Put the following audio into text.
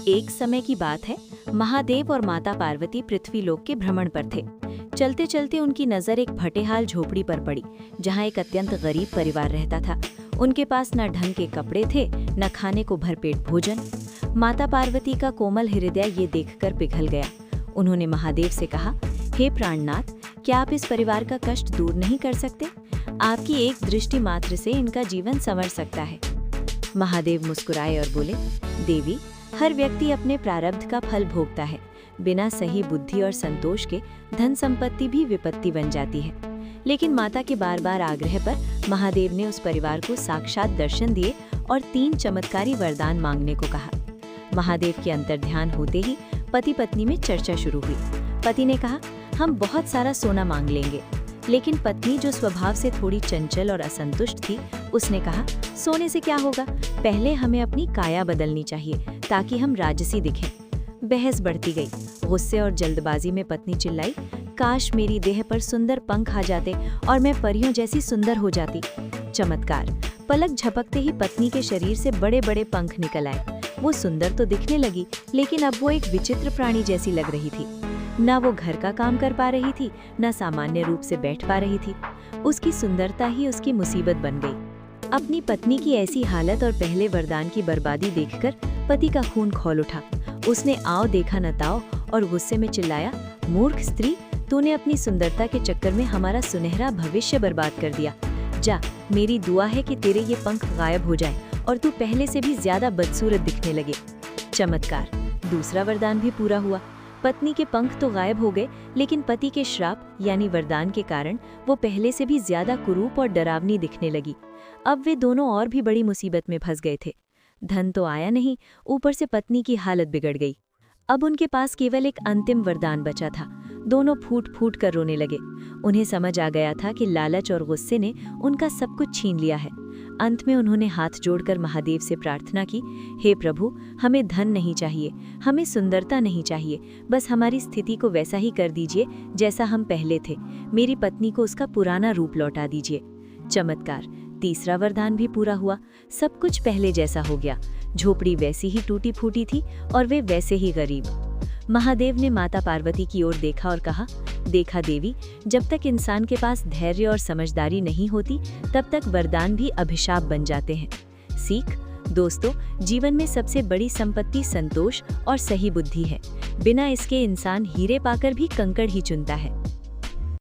एक समय की बात है, महादेव और माता पार्वती पृथ्वीलोक के भ्रमण पर थे। चलते चलते उनकी नजर एक भटेहाल झोपड़ी पर पड़ी, जहां एक अत्यंत गरीब परिवार रहता था। उनके पास न ढंग के कपड़े थे, न खाने को भरपेट भोजन। माता पार्वती का कोमल हृदय ये देखकर पिघल गया। उन्होंने महादेव से कहा, हे प्राणनाथ, क्या आप इस परिवार का कष्ट दूर नहीं कर सकते? आपकी एक दृष्टि मात्र से इनका जीवन संवर सकता है। महादेव मुस्कुराए और बोले, देवी, हर व्यक्ति अपने प्रारब्ध का फल भोगता है। बिना सही बुद्धि और संतोष के धन संपत्ति भी विपत्ति बन जाती है। लेकिन माता के बार बार आग्रह पर महादेव ने उस परिवार को साक्षात दर्शन दिए और 3 चमत्कारी वरदान मांगने को कहा। महादेव के अंतर्ध्यान होते ही पति पत्नी में चर्चा शुरू हुई। पति ने कहा, हम बहुत सारा सोना मांग लेंगे। लेकिन पत्नी, जो स्वभाव से थोड़ी चंचल और असंतुष्ट थी, उसने कहा, सोने से क्या होगा, पहले हमें अपनी काया बदलनी चाहिए ताकि हम राजसी दिखें। बहस बढ़ती गई। गुस्से और जल्दबाजी में पत्नी चिल्लाई, काश मेरी देह पर सुंदर पंख आ जाते और मैं परियों जैसी सुंदर हो जाती। चमत्कार, पलक झपकते ही पत्नी के शरीर से बड़े बड़े पंख निकल आए। वो सुंदर तो दिखने लगी, लेकिन अब वो एक विचित्र प्राणी जैसी लग रही थी। न वो घर का काम कर पा रही थी, न सामान्य रूप से बैठ पा रही थी। उसकी सुंदरता ही उसकी मुसीबत बन गई। अपनी पत्नी की ऐसी हालत और पहले वरदान की बर्बादी देखकर पति का खून खौल उठा। उसने आओ देखा न ताओ और गुस्से में चिल्लाया, मूर्ख स्त्री, तूने अपनी सुंदरता के चक्कर में हमारा सुनहरा भविष्य बर्बाद कर दिया। जा, मेरी दुआ है कि तेरे ये पंख गायब हो जाएं और तू पहले से भी ज्यादा बदसूरत दिखने लगे। चमत्कार, दूसरा वरदान भी पूरा हुआ। पत्नी के पंख तो गायब हो गए, लेकिन पति के श्राप यानी वरदान के कारण वो पहले से भी ज्यादा कुरूप और डरावनी दिखने लगी। अब वे दोनों और भी बड़ी मुसीबत में फंस गए थे। धन तो आया नहीं, ऊपर से पत्नी की हालत बिगड़ गई। अब उनके पास केवल एक अंतिम वरदान बचा था। दोनों फूट फूट कर रोने लगे। उन्हें समझ आ गया था कि लालच और गुस्से ने उनका सब कुछ छीन लिया है। अंत में उन्होंने हाथ जोड़कर महादेव से प्रार्थना की, हे प्रभु, हमें धन नहीं चाहिए, हमें सुंदरता नहीं चाहिए, बस हमारी स्थिति को वैसा ही कर दीजिए जैसा हम पहले थे। मेरी पत्नी को उसका पुराना रूप लौटा दीजिए। चमत्कार, तीसरा वरदान भी पूरा हुआ। सब कुछ पहले जैसा हो गया। झोपड़ी वैसी ही टूटी फूटी थी और वे वैसे ही गरीब। महादेव ने माता पार्वती की ओर देखा और कहा, देखा देवी, जब तक इंसान के पास धैर्य और समझदारी नहीं होती, तब तक वरदान भी अभिशाप बन जाते हैं। सीख, दोस्तों, जीवन में सबसे बड़ी संपत्ति संतोष और सही बुद्धि है। बिना इसके इंसान हीरे पाकर भी कंकड़ ही चुनता है।